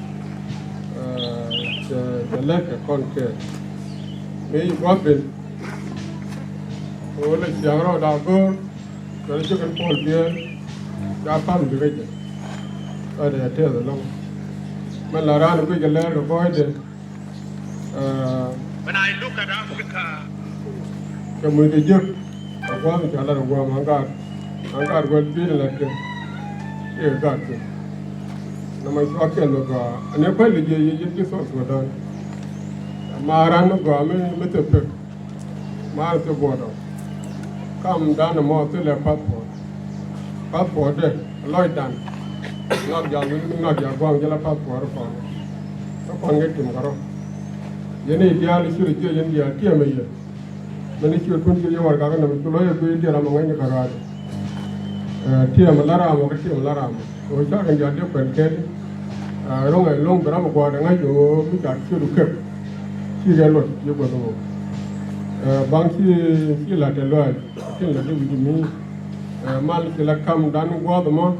the lack of conquer me what been o le jaro da go cái chỗ cái Paul Bier đã phá được cái gì ở đây theo rồi long mà là ra được cái lẽ rồi coi đi when I look at Africa cái người cái giúp qua mình trả lời qua mà anh cả quên biết là cái cái nó mới có cái nó có anh ấy phải là gì cái số số đó mà ra nó có mới tập được mà tập bộ đó come down the mall to the passport loi dan not ya gwang jala passport ko ngi tim garo yene ideal suru je yen ya tie me ye mani suru kun je war ga na to loye ko ide ra mo ngi kara tie ma lara mo ke tie ma lara mo o cha ga ya de pen ke rong ai long bra mo kwa da ngai jo mi ka suru ke ti ga lo ye ko no bang si la de loye tin la de wi mi mal ki la kam dan go da mo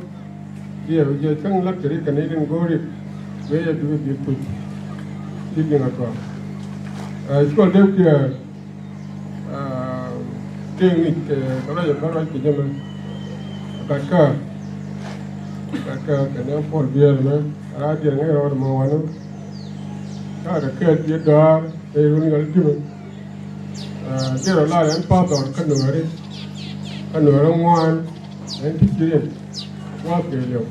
ye je chang la kri Canadian go ri we ye du bi tu ti bi na ko ko de ki ting ni ke ra ye ba ra ki je me ka ke ne Paul Bier me ra de ngai ro mo wa no ka de ke ye da e ru ni ga ti me de ro la en pa do ka no ri ngoan en ti ti wa ke yo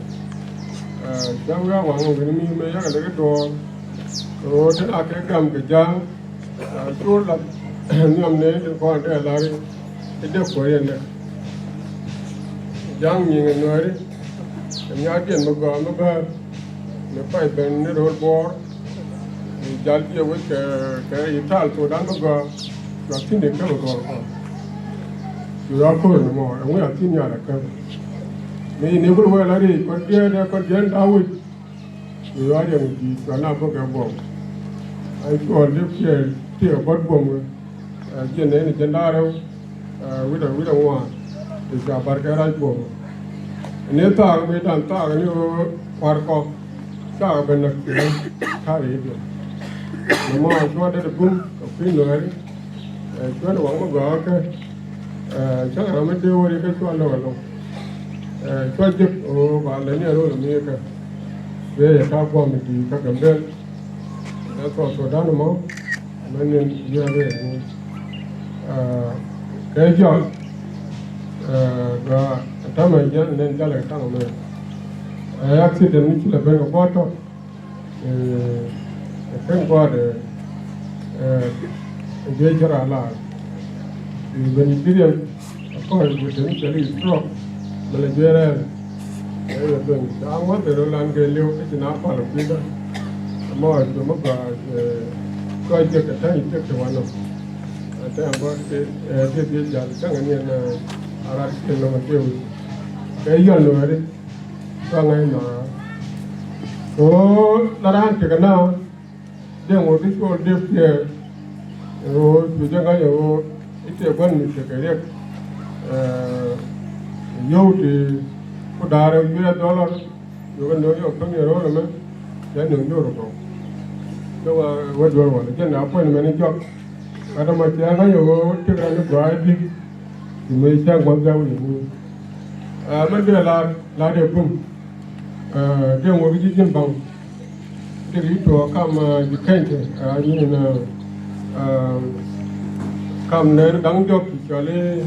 jang ga wa ngo ni me ya ga le do ro de a ke gam ke jang to la nyam ne ko de la ri de ko ye ne jang ni no ri nya tien ma go ma ba me pai ben ne ro bor jal ti we ke ital to dan ma go ga tin de ka go you are poor no more and we are tin ya la ka me ne ko wa la ri ko de da wi you are de di ko na ko ka bo ai ko de ke ti ko bo mo je ne ni da ro wi da wa de ja bar ka ra bo ne ta me dan ta ni o par ko ta ben na ki ka ri de no mo ko de bum ko pin no ri ko no wa mo ga ka chắc là mấy điều đi cái chuyện đó rồi, cho giúp và lấy nhiều rồi mình cái về các quan mình thì các cái bên đã có đó mà mình nên giờ về cái chuyện và ta mình giờ nên cho lại tăng mình accident chỉ là bên cái bao đó cái qua để về cho là when you did it, of course, with the initially struck, but the general, I want to learn the new kitchen up on the figure. The more the Muga, quite take a time, take the one of. I tell about the Sangani and Arabian Nomatil. They are no, Sangana. Oh, Laran take a now, then what is called deep here. Oh, to Jangayo. Ite ban mi se kare yau de ko dare $1 yo ga no yo kan yo ro me ya no yo ro ko to wa do wa je na po ni me ni job ada ma ti ga yo ti ga no ba di me sa gwa ga wi ni ma de la de bum de wo bi jin bang de ri to kam ji kente ni na kam ne dang jok cho le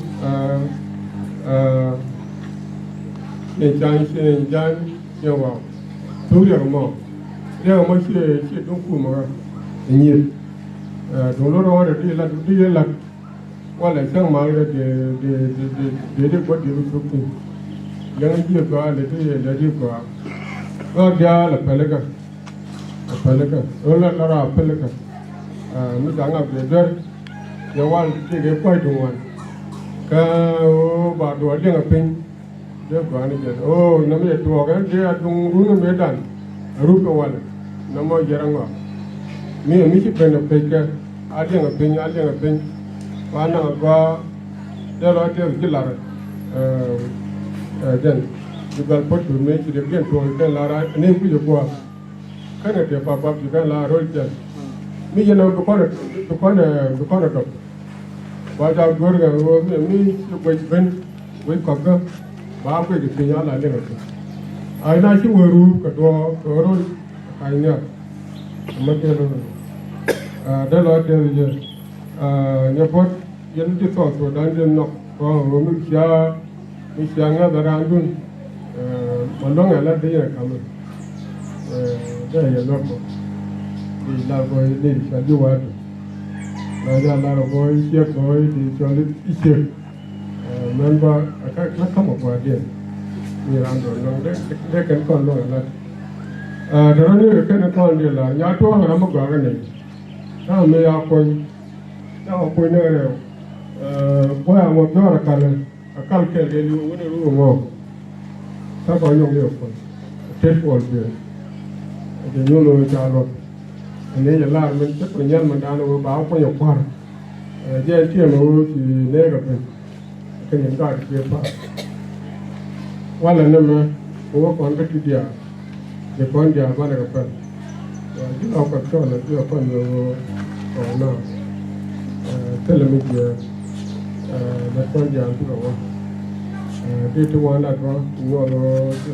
ne chang se jan yo wa tu le mo se dong ku ma ni do lo ro de la wa le sang ma de ko de lu ku yang ji ko le de ko ko ja la pele ka o la ra pele ka mi dang a de the one take a quite one. Ba do a dinner pin, they're going again. Oh, no, me to walk, and they are doing room medan, a ruka one, no more yaranga. Me and Missy Pen of Baker, adding a pin, one of God, there are Gillar. Then, jugal pot tu me ci de bien to kan la ra ne ku je ko kana te papa ju kan la rol tel mi je no ko to ba ja gor ga wo mi ko ben wo ko ga ba ko de ya la le ko ai na ci woru ka do rol ai ne ma te lo da lo te je ne pot yen ti so dan den no ko mi sia nga da randun malong ala de ya kam da ya no ko di la boy ni sa ju wa la ja la boy sia boy di choli ise member aka na kam ko de ni rando no de kan ko lo la da ro ni kan ko de la nya to ha ma ga ne ta me ya ko ta ko ne ko ya mo do ra akal ke de lu woni ru mo ta ko nyong le ko te ko de de nyolo cha lo ne ya la men te ko nyal man dano ba ko yo kwar je tie mo ti ne ga pe ke ni ga ke pa wala ne me ko ko ga ti dia de ko dia ba ne ga pa ya ji au ka to na ti ko no ko na tele mi dia na ko dia tu ko đi tu quan là có ngồi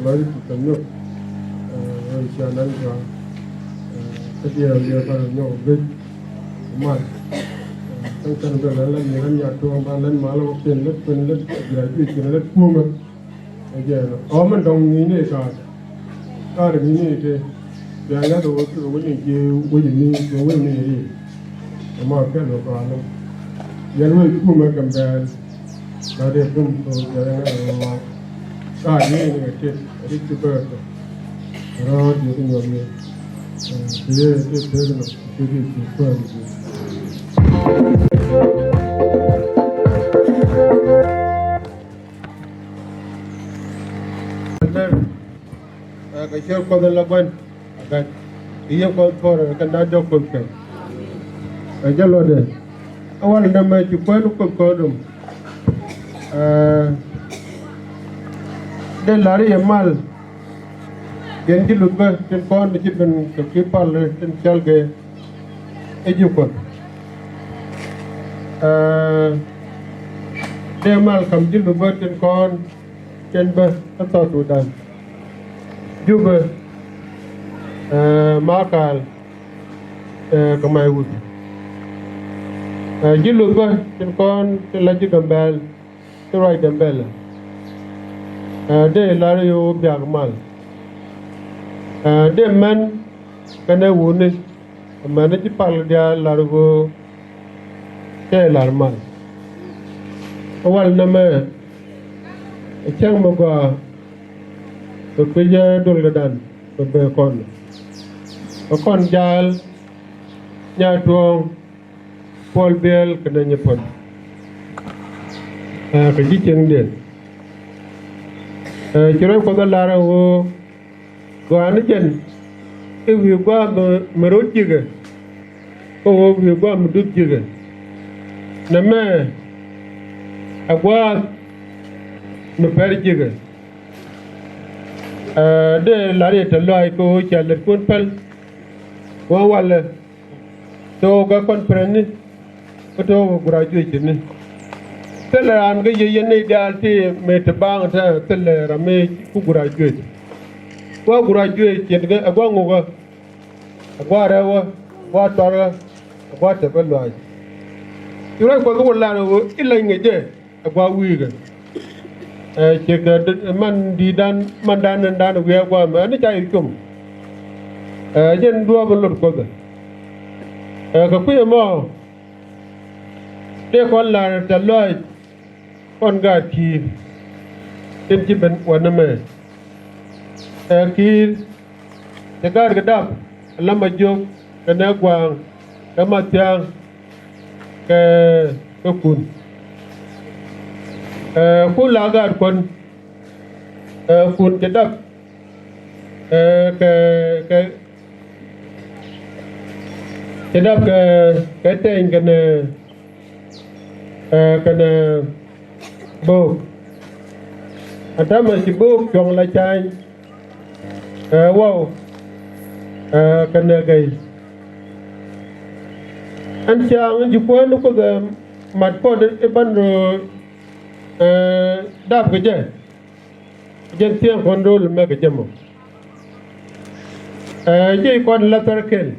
nói chuyện nước rồi chờ đến rồi cái điều là nhau biết màตั้งแต่เรื่องนั้นอย่างนั้นอยากตัวมาเล่นมาแล้วเป็นเล่นใหญ่ที่สุดเล่นพุ่งมันไอ้เจ้าอ๋อมันตรงนี้นี่ก็เรื่องนี้ที่อย่างนั้นตัววันนี้คือวันนี้ตัววันนี้มาแค่เราก็แล้วยันวันพุ่งมันกำแพงเราได้พุ่งตัวอย่างนั้นเราก็นี่นี่ที่ที่จุดเปิดเราอยู่ตรงนี้ที่เปิดนะที่เปิดcái chiếc con là bên cái yêu con cái đá dọc con cái cái lo đấy awal nama chụp quay lúc con đùm đây là cái mal cái lúc cái trên con chỉ bên cái pal trên chal cái chụp con đây mal cầm chỉ lúc trên con trên bên cái tàu tụt đàn juga makal kamai wud jilu ba tin kon laju gambel to right gambel de lario biagmal de man kana wuni man ji pal dia largo te larmal awal nama chang moga Bekerja dulu dan berkon, jal, nyatuong, pol bel kena nyepon. Kerja cengden. Cerai kau lara wo, gua ane jen, view gua merut juga, kau view gua medut juga. Nama, gua memper juga. De lari talai ko chalet kun pal wa wala to ga kon preni to graduate ni telan ga ye ne dalti me tabang ta tel rame ku graduate wa graduate chen ga agwa ngoga agwa rawa wa tora agwa te balwa tura ko ko la no illa ngeje agwa wi ga cek man di dan we gua ma ni cai kum jen dua belur ko ga ka ku mo de kon la ta loy kon ga ti ten ci ben wana me ki te gar ga dab lama jog ka na gwang ka ma tiang ka kun ku lagar kon kun kedap ke kedap ke teng kena bo atama si bu chong la chai wow kana gai an chang ji ko no ko ga mat ko de ban ro dab ga je jen tiang control me ga jamo je kon la tarkel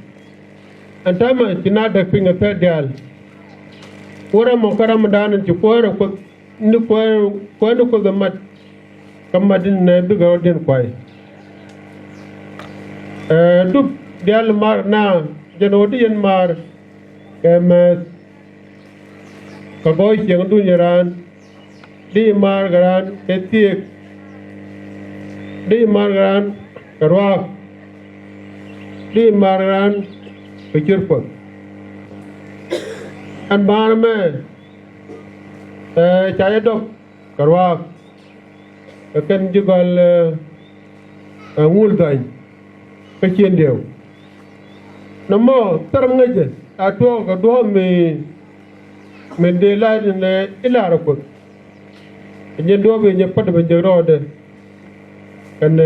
antama tina da pinga pedal ora mo karam dan ci ko ko ni ko ga mat kamadin na bi ga den kwai dub dial mar na janodi yen mar kem ka boy jeng du nyaran di mar garan etiek di mar garan karwa di mar garan pikirpo an bar me chaya dok karwa ken jugal ngul dañ ka cien dew namo taram ngaje ato ga do me de la ne ilara ko nyen do be nye pat be jero kan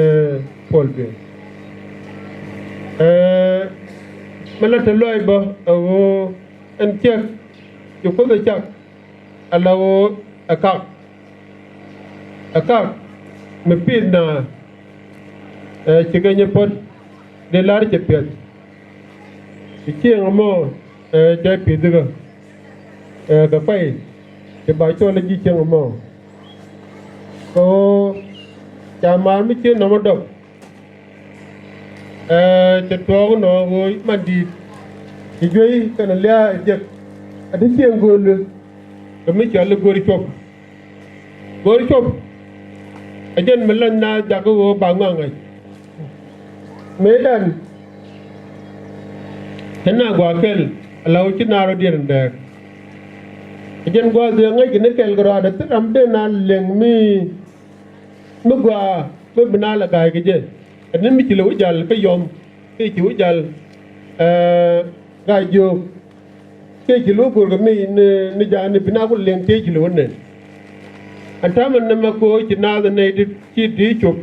pol be mala te loy ba o en tek yu ko ga chak alawo akak me pin na chiganye pot de lar che pet chieng mo jai pi diga ga pai ke ba cho le ji chieng mo ko chamar mi chen no dok che to no go mandi ji joi kana lia je ade chieng gol ko mi cha le gori chop ajen melan na jago bangangai medan tena gwa kel law ci naro dir ndek ajen gwa de ngai gine kel gro ada tram de na leng mi gwa be bina la gay ge je anen mi ci law jall ka yom ke ci jall ga jo ke ci lo gor ga mi ni jani bina ko leng te ci lo ne antaman na ma ko ci na da ne ci di chop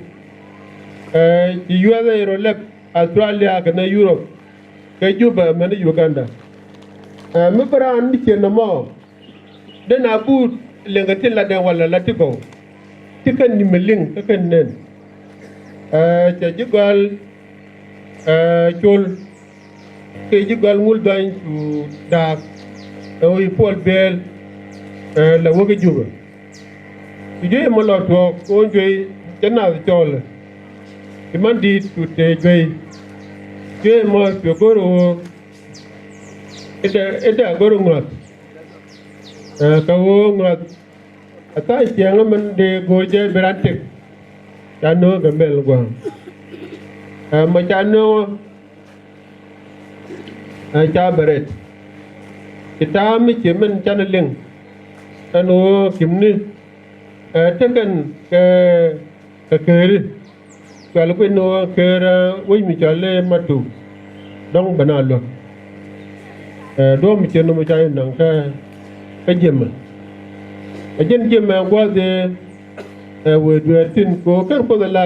ci yuwa ro lek Australia ka na Europe ka juba man Uganda mi bran ni ke na mo de na bu lengatin la den wala la tiko tikan ni meling ka kan nen ca jugal chol ke jugal ngul dan su da o yi pol bel la woga juba je mo lo to ko joy jana chol ki man di tu te joy je mo pe goro eda goro ngat ka wo ngat ata chiang man de goje berante chano gambel gwa ma chano cha beret kita mi chemen chanaling anu kimni tekan ke keri kalau kau no kera woi mi chale matu dong banalo do mi cheno mo chay nang ka jem ajen jem gwa de we duatin ko kan ko la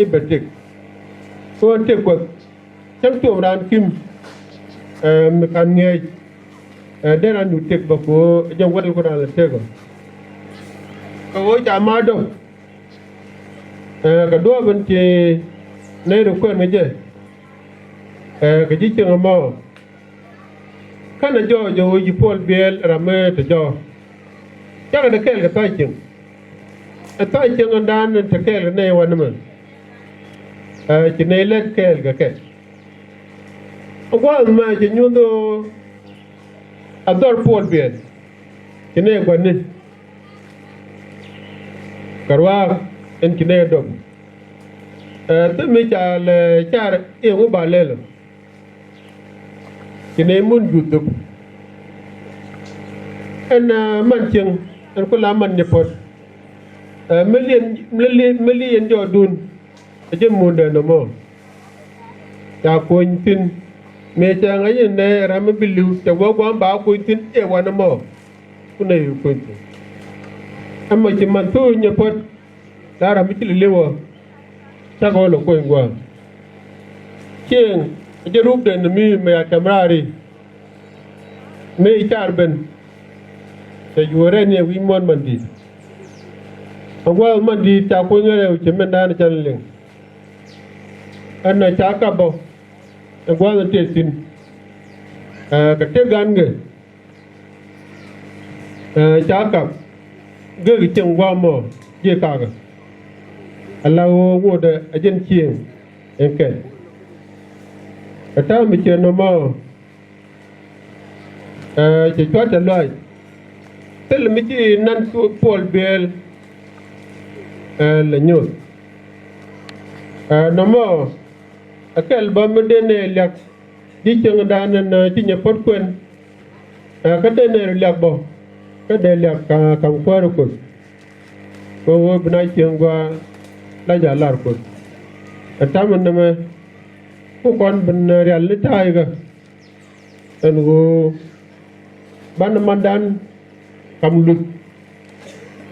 ibetik ko te ko chang to ran kim mi kan nge de ran du tek ba ko jam wadal ko ran la tego ko wo cha ma do ka do ban che nei ro ko nge je ka ji cheng mo kana jo ji pol bel rame te jo cha ka de kel ka tai cheng tai cheng andan te kel ne wan man ci nei let kel ka ke ko ma ci nyundo ador pol bel ci ne ko ni karwa en ci ne do te mi cha le char e ngo ba le lo ci ne mun jutu en man cheng en ko la man ne pot million jo dun je mun de no mo ta ko tin me cha ngai ne ram bilu te wo gwa ba ko tin e wa no mo ku ne ko tin amma ci man to ne pot lara mi chili lewo ta ko lo ko ngwa chen je rup den mi me kamrari me charben te yore ne wi mon mandi ngwa mandi ta ko ngere che menda na challing anna cha ka bo ngwa na te sin ka te gan ge cha ka ge cheng wa mo je ka ga alawo wo de ajen chien enke ata mi che no mo che chwa ta loy tel mi chi nan pol bel le nyot no mo akel ba me dene lyak di cheng dan na ti nya pot kwen ka dene lyak bo ka de lyak ka kwaro ko ko bna cheng gwa la ja lar ko atam na me ko kon ben real ni tay ga en go ban mandan kam lut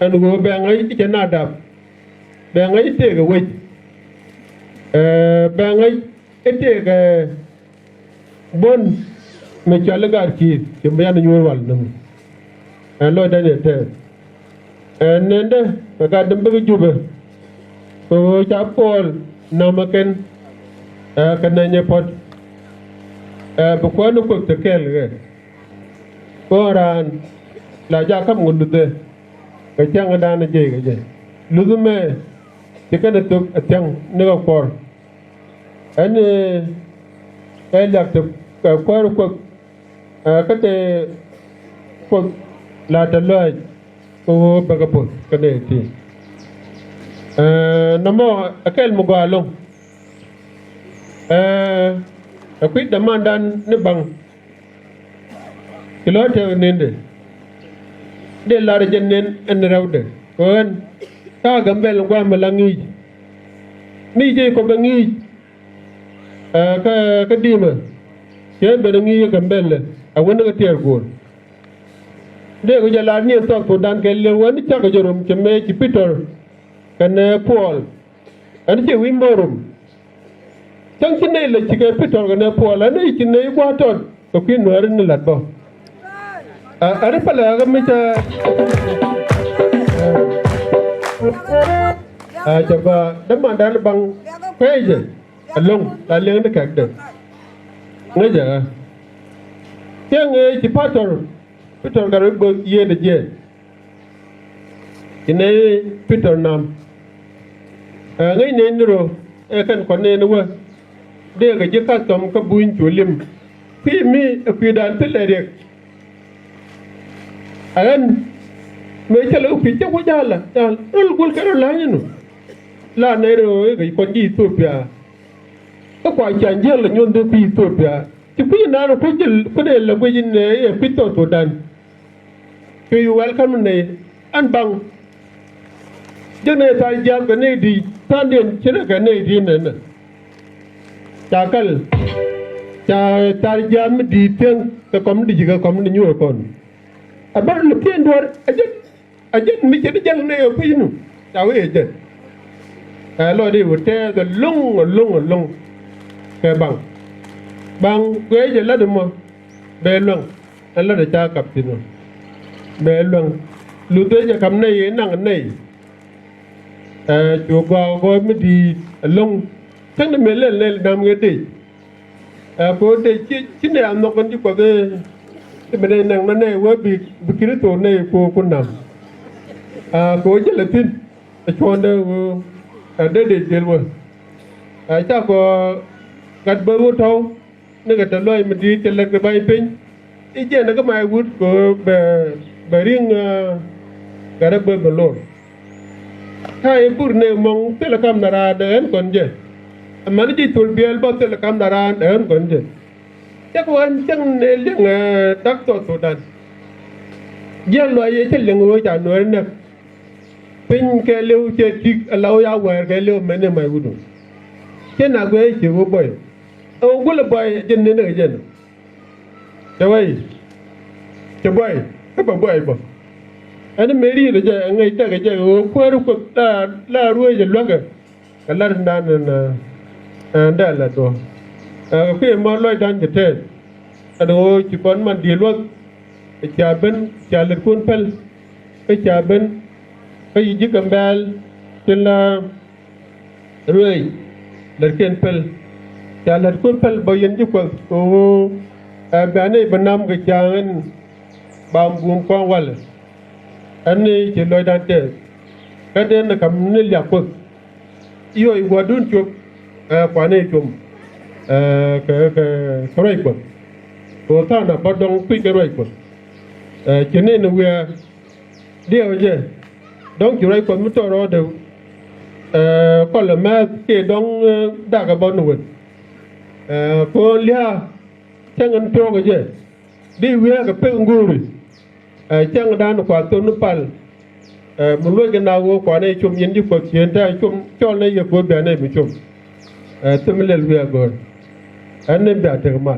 en go be ngai ti na dab be ngai te ga we be ngai te ga bon me chal gar ki ke be na ñor wal nam lo da ne te nende ga dem be jube ko cha pol namaken kana nye pot bu ko no ko te kel ge ko ran la ja kam ngun de ga chang da na je ga je lu me te kana to atang ne ga por an la to ko ka te ko la ta lo ko ba ga pot ka de ti namo akel mugalong akwit da mandan ne bang kilote nende de lar jenen en rawde kon ta gambel ngwa malangi ni je ko bangi ka dima ke be ngi gambel a wona ga ter gol de ko jala ni to dan ke le woni ta ko jorum ke me ci pitor kan Paul an je wi morum tang ci ne la ci ke pitor kan Paul an ci ne ko ton ko ki Nuer ni lat bo are pala ga mi ta jaba dama dal bang peje along la leng de kak de ngaja tang ci pitor ga bo ye de je ine pitor nam ngai ne ndro kan ko ne no de ga je ka tom ka buin chulim pi mi pi dan tele rek aran me chalo pi che ko jala dal ul gul karo la ni la ne ro ga ko di Ethiopia ko kwa chanje la nyon de pi Ethiopia ti pi na ro ko jil ko de la go jin ne pitor to dan so you welcome ne an bang jene ta jam ga ne di tanden chira ga ne di ne chakal cha tar jam di ten ka kom di ga kom ni nyu kon abar lu ken dor ajet mi che jang ne yo pinu ta we je lo di wote ga lung ke bang we je la de mo be lung la de cha kap tinu be lung lu te je kam ne ye nang ne chỗ vào coi mới đi lông chắc là mấy lần làm cái gì có để chỉ này ăn nó còn chỉ có cái bên này nàng này với bị cái tổ này của con nằm có chỉ là tin cho nên để chơi luôn chắc có gặt bơ vô thâu nên cái loại mình đi chơi là cái bài pin ý kiến là cái máy vút của bè riêng cái đó bơ lộn hai pur ne mong telekam nara den konje man ji tul biel ba telekam nara den konje chắc wan chang ne leng tak to dan ye lo ye che leng wo cha no ne pin ke lew che tik law ya wer ke lew men ne mai wudu che na go che wo boy o gula boy jen ne ne jen che boy ba boy ba anh meri là giờ ngay ta cái giờ qua rồi cũng la ruồi giờ loạn cái la đàn là là đó cái mà lôi đàn cái thế đó chỉ còn mà đi luôn cái cha bên cha lực quân pel cái cha bên cái gì Gambella tên là ruồi là cái pel cha lực quân pel bao nhiêu chục cô bên này bên nam cái cha anh bám buông quang wal anh ấy chỉ lôi đàn thế cái đấy là cầm nil giặc quân iyo iwadun chụp quan này chụp cái rồi quân cô ta là bắt đầu quy cái rồi quân cho nên là we điều gì đóng chủ rồi quân mới cho nó được còn là mà cái đóng đã cái bao nhiêu cô lia chẳng ăn pro cái gì đi we cái pe nguri chẳng đàn quả tôi nó pal một lúc cái nào quả này chụp nhìn đi cuộc chiến ra chụp cho này giờ cô bé này bị chụp tôi mới lên về rồi anh em đã thấy mà